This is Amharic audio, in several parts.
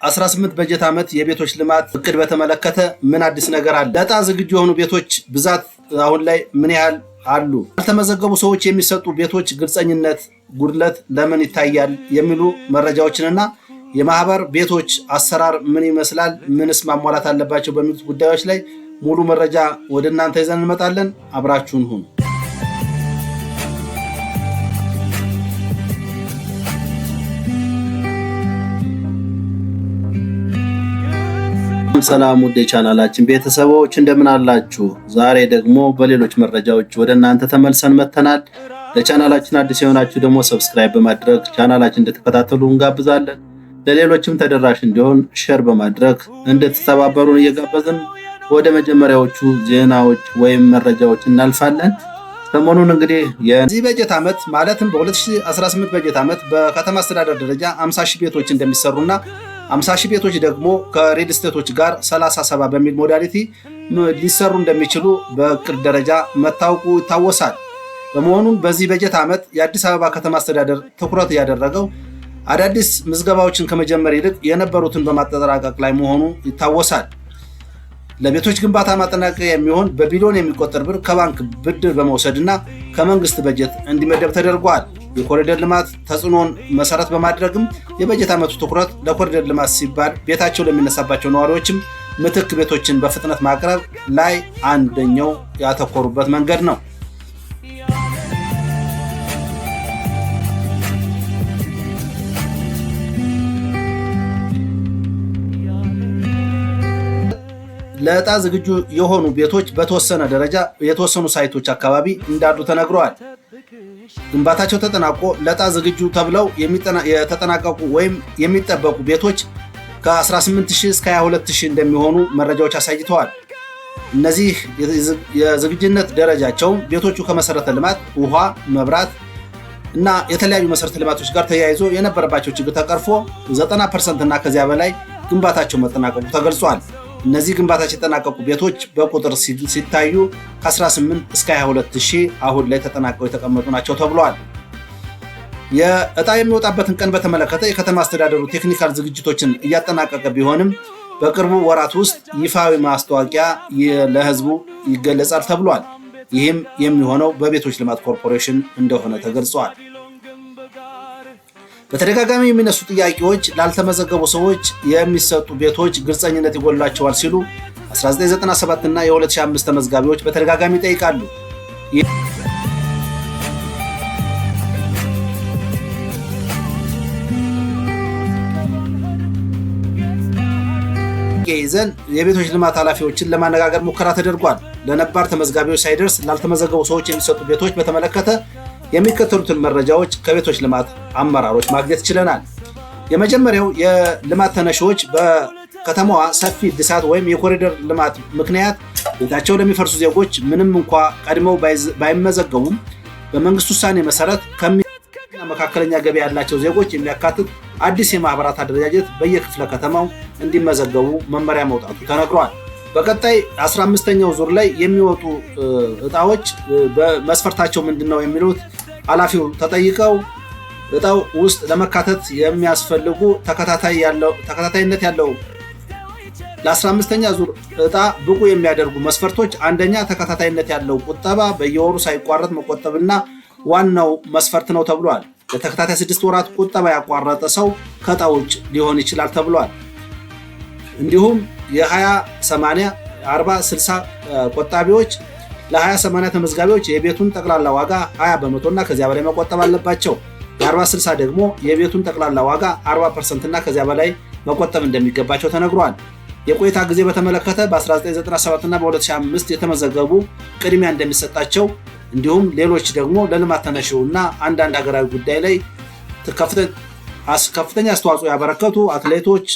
18 በጀት ዓመት የቤቶች ልማት እቅድ በተመለከተ ምን አዲስ ነገር አለ? ለዕጣ ዝግጁ የሆኑ ቤቶች ብዛት አሁን ላይ ምን ያህል አሉ? ያልተመዘገቡ ሰዎች የሚሰጡ ቤቶች ግልጸኝነት ጉድለት ለምን ይታያል? የሚሉ መረጃዎችንና የማህበር ቤቶች አሰራር ምን ይመስላል? ምንስ ማሟላት አለባቸው? በሚሉት ጉዳዮች ላይ ሙሉ መረጃ ወደ እናንተ ይዘን እንመጣለን። አብራችሁን ሁኑ። ሰላም ውድ የቻናላችን ቤተሰቦች እንደምን አላችሁ? ዛሬ ደግሞ በሌሎች መረጃዎች ወደ እናንተ ተመልሰን መተናል። ለቻናላችን አዲስ የሆናችሁ ደግሞ ሰብስክራይብ በማድረግ ቻናላችን እንድትከታተሉ እንጋብዛለን። ለሌሎችም ተደራሽ እንዲሆን ሼር በማድረግ እንድትተባበሩን እየጋበዝን ወደ መጀመሪያዎቹ ዜናዎች ወይም መረጃዎች እናልፋለን። ሰሞኑን እንግዲህ የዚህ በጀት ዓመት ማለትም በ2018 በጀት ዓመት በከተማ አስተዳደር ደረጃ 50 ሺህ ቤቶች እንደሚሰሩና 50 ሺህ ቤቶች ደግሞ ከሪል ስቴቶች ጋር 30/70 በሚል ሞዳሊቲ ሊሰሩ እንደሚችሉ በእቅድ ደረጃ መታወቁ ይታወሳል። በመሆኑም በዚህ በጀት ዓመት የአዲስ አበባ ከተማ አስተዳደር ትኩረት ያደረገው አዳዲስ ምዝገባዎችን ከመጀመር ይልቅ የነበሩትን በማጠናቀቅ ላይ መሆኑ ይታወሳል። ለቤቶች ግንባታ ማጠናቀቂያ የሚሆን በቢሊዮን የሚቆጠር ብር ከባንክ ብድር በመውሰድና ከመንግስት በጀት እንዲመደብ ተደርጓል። የኮሪደር ልማት ተጽዕኖን መሰረት በማድረግም የበጀት ዓመቱ ትኩረት ለኮሪደር ልማት ሲባል ቤታቸው ለሚነሳባቸው ነዋሪዎችም ምትክ ቤቶችን በፍጥነት ማቅረብ ላይ አንደኛው ያተኮሩበት መንገድ ነው። ለዕጣ ዝግጁ የሆኑ ቤቶች በተወሰነ ደረጃ የተወሰኑ ሳይቶች አካባቢ እንዳሉ ተነግረዋል። ግንባታቸው ተጠናቆ ለዕጣ ዝግጁ ተብለው የተጠናቀቁ ወይም የሚጠበቁ ቤቶች ከ18000 እስከ 22000 እንደሚሆኑ መረጃዎች አሳይተዋል። እነዚህ የዝግጁነት ደረጃቸው ቤቶቹ ከመሰረተ ልማት፣ ውሃ፣ መብራት እና የተለያዩ መሰረተ ልማቶች ጋር ተያይዞ የነበረባቸው ችግር ተቀርፎ 90% እና ከዚያ በላይ ግንባታቸው መጠናቀቁ ተገልጿል። እነዚህ ግንባታቸው የተጠናቀቁ ቤቶች በቁጥር ሲታዩ ከ18 እስከ 22000 አሁን ላይ ተጠናቀው የተቀመጡ ናቸው ተብሏል። የዕጣ የሚወጣበትን ቀን በተመለከተ የከተማ አስተዳደሩ ቴክኒካል ዝግጅቶችን እያጠናቀቀ ቢሆንም በቅርቡ ወራት ውስጥ ይፋዊ ማስታወቂያ ለሕዝቡ ይገለጻል ተብሏል። ይህም የሚሆነው በቤቶች ልማት ኮርፖሬሽን እንደሆነ ተገልጿል። በተደጋጋሚ የሚነሱ ጥያቄዎች ላልተመዘገቡ ሰዎች የሚሰጡ ቤቶች ግልጸኝነት ይጎላቸዋል ሲሉ 1997 እና የ2005 ተመዝጋቢዎች በተደጋጋሚ ይጠይቃሉ። ይዘን የቤቶች ልማት ኃላፊዎችን ለማነጋገር ሙከራ ተደርጓል። ለነባር ተመዝጋቢዎች ሳይደርስ ላልተመዘገቡ ሰዎች የሚሰጡ ቤቶች በተመለከተ የሚከተሉትን መረጃዎች ከቤቶች ልማት አመራሮች ማግኘት ችለናል። የመጀመሪያው የልማት ተነሺዎች በከተማዋ ሰፊ እድሳት ወይም የኮሪደር ልማት ምክንያት ቤታቸው ለሚፈርሱ ዜጎች ምንም እንኳ ቀድመው ባይመዘገቡም በመንግስት ውሳኔ መሰረት መካከለኛ ገቢ ያላቸው ዜጎች የሚያካትት አዲስ የማህበራት አደረጃጀት በየክፍለ ከተማው እንዲመዘገቡ መመሪያ መውጣቱ ተነግሯል። በቀጣይ 15ኛው ዙር ላይ የሚወጡ ዕጣዎች በመስፈርታቸው ምንድነው የሚሉት ኃላፊው ተጠይቀው ዕጣው ውስጥ ለመካተት የሚያስፈልጉ ተከታታይነት ያለው ለ15ኛ ዙር ዕጣ ብቁ የሚያደርጉ መስፈርቶች፣ አንደኛ ተከታታይነት ያለው ቁጠባ በየወሩ ሳይቋረጥ መቆጠብና ዋናው መስፈርት ነው ተብሏል። ለተከታታይ 6 ወራት ቁጠባ ያቋረጠ ሰው ከዕጣው ውጭ ሊሆን ይችላል ተብሏል። እንዲሁም የ20/80 40/60 ቆጣቢዎች ለ20/80 ተመዝጋቢዎች የቤቱን ጠቅላላ ዋጋ 20% እና ከዚያ በላይ መቆጠብ አለባቸው። የ40/60 ደግሞ የቤቱን ጠቅላላ ዋጋ 40% እና ከዚያ በላይ መቆጠብ እንደሚገባቸው ተነግሯል። የቆይታ ጊዜ በተመለከተ በ1997 እና በ2005 የተመዘገቡ ቅድሚያ እንደሚሰጣቸው፣ እንዲሁም ሌሎች ደግሞ ለልማት ተነሺው እና አንዳንድ ሀገራዊ ጉዳይ ላይ ከፍተኛ አስተዋጽኦ ያበረከቱ አትሌቶች፣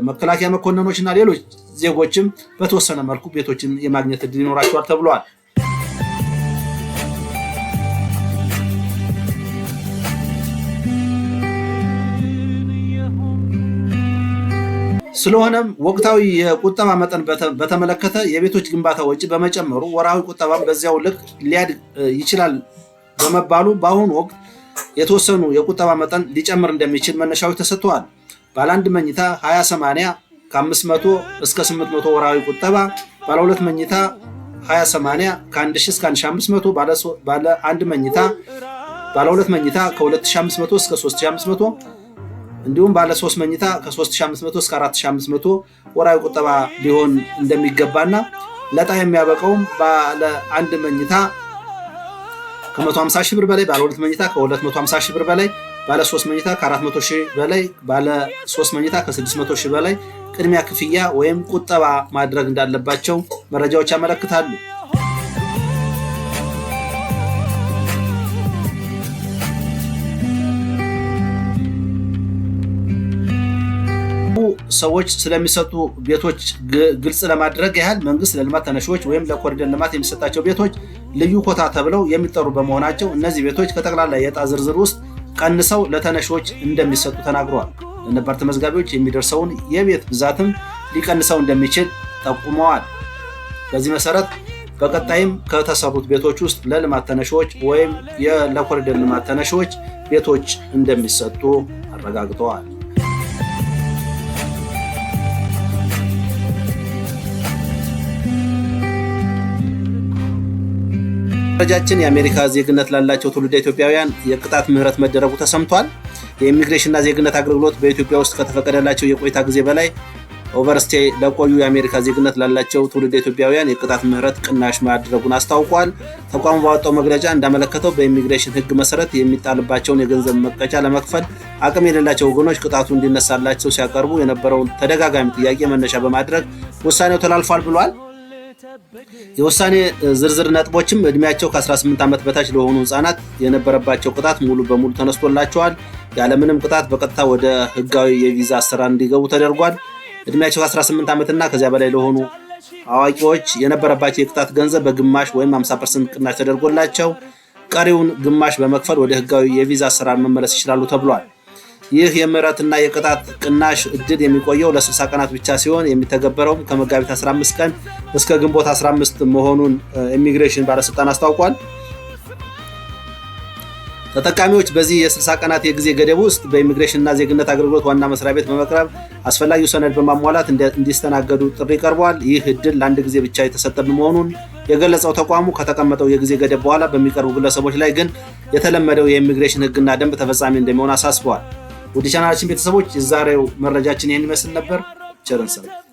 መከላከያ መኮንኖች እና ሌሎች ዜጎችም በተወሰነ መልኩ ቤቶችን የማግኘት ዕድል ይኖራቸዋል ተብሏል። ስለሆነም ወቅታዊ የቁጠባ መጠን በተመለከተ የቤቶች ግንባታ ወጪ በመጨመሩ ወራዊ ቁጠባም በዚያው ልክ ሊያድግ ይችላል በመባሉ በአሁኑ ወቅት የተወሰኑ የቁጠባ መጠን ሊጨምር እንደሚችል መነሻዎች ተሰጥተዋል። ባለ 1 መኝታ 20/80 ከ500 እስከ 800 ወራዊ ቁጠባ፣ ባለ 2 መኝታ 20/80 ከ1000 እስከ 1500፣ ባለ 1 መኝታ ባለ 2 መኝታ ከ2500 እስከ 3500 እንዲሁም ባለ 3 መኝታ ከ3500 እስከ 4500 ወራዊ ቁጠባ ሊሆን እንደሚገባና ለዕጣ የሚያበቃውም ባለ 1 መኝታ ከ150 ሺህ ብር በላይ፣ ባለ 2 መኝታ ከ250 ሺህ ብር በላይ፣ ባለ 3 መኝታ ከ400 ሺህ በላይ፣ ባለ 3 መኝታ ከ600 ሺህ በላይ ቅድሚያ ክፍያ ወይም ቁጠባ ማድረግ እንዳለባቸው መረጃዎች ያመለክታሉ። ሰዎች ስለሚሰጡ ቤቶች ግልጽ ለማድረግ ያህል መንግስት ለልማት ተነሺዎች ወይም ለኮሪደር ልማት የሚሰጣቸው ቤቶች ልዩ ኮታ ተብለው የሚጠሩ በመሆናቸው እነዚህ ቤቶች ከጠቅላላ የዕጣ ዝርዝር ውስጥ ቀንሰው ለተነሺዎች እንደሚሰጡ ተናግረዋል። ለነባር ተመዝጋቢዎች የሚደርሰውን የቤት ብዛትም ሊቀንሰው እንደሚችል ጠቁመዋል። በዚህ መሰረት በቀጣይም ከተሰሩት ቤቶች ውስጥ ለልማት ተነሺዎች ወይም ለኮሪደር ልማት ተነሺዎች ቤቶች እንደሚሰጡ አረጋግጠዋል። መረጃችን የአሜሪካ ዜግነት ላላቸው ትውልደ ኢትዮጵያውያን የቅጣት ምህረት መደረጉ ተሰምቷል። የኢሚግሬሽንና ዜግነት አገልግሎት በኢትዮጵያ ውስጥ ከተፈቀደላቸው የቆይታ ጊዜ በላይ ኦቨርስቴይ ለቆዩ የአሜሪካ ዜግነት ላላቸው ትውልደ ኢትዮጵያውያን የቅጣት ምህረት ቅናሽ ማድረጉን አስታውቋል። ተቋሙ ባወጣው መግለጫ እንዳመለከተው በኢሚግሬሽን ሕግ መሰረት የሚጣልባቸውን የገንዘብ መቀጫ ለመክፈል አቅም የሌላቸው ወገኖች ቅጣቱ እንዲነሳላቸው ሲያቀርቡ የነበረውን ተደጋጋሚ ጥያቄ መነሻ በማድረግ ውሳኔው ተላልፏል ብሏል። የውሳኔ ዝርዝር ነጥቦችም እድሜያቸው ከ18 ዓመት በታች ለሆኑ ህፃናት የነበረባቸው ቅጣት ሙሉ በሙሉ ተነስቶላቸዋል። ያለምንም ቅጣት በቀጥታ ወደ ህጋዊ የቪዛ አሰራር እንዲገቡ ተደርጓል። እድሜያቸው ከ18 ዓመትና ከዚያ በላይ ለሆኑ አዋቂዎች የነበረባቸው የቅጣት ገንዘብ በግማሽ ወይም 50% ቅናሽ ተደርጎላቸው ቀሪውን ግማሽ በመክፈል ወደ ህጋዊ የቪዛ አሰራር መመለስ ይችላሉ ተብሏል። ይህ የምህረትና የቅጣት ቅናሽ እድል የሚቆየው ለ60 ቀናት ብቻ ሲሆን የሚተገበረውም ከመጋቢት 15 ቀን እስከ ግንቦት 15 መሆኑን ኢሚግሬሽን ባለስልጣን አስታውቋል። ተጠቃሚዎች በዚህ የ60 ቀናት የጊዜ ገደብ ውስጥ በኢሚግሬሽንና ዜግነት አገልግሎት ዋና መስሪያ ቤት በመቅረብ አስፈላጊው ሰነድ በማሟላት እንዲስተናገዱ ጥሪ ቀርቧል። ይህ እድል ለአንድ ጊዜ ብቻ የተሰጠ መሆኑን የገለጸው ተቋሙ ከተቀመጠው የጊዜ ገደብ በኋላ በሚቀርቡ ግለሰቦች ላይ ግን የተለመደው የኢሚግሬሽን ህግና ደንብ ተፈጻሚ እንደሚሆን አሳስበዋል። ውድ ቻናላችን ቤተሰቦች የዛሬው መረጃችን ይህን ይመስል ነበር። ቸር እንሰንብት።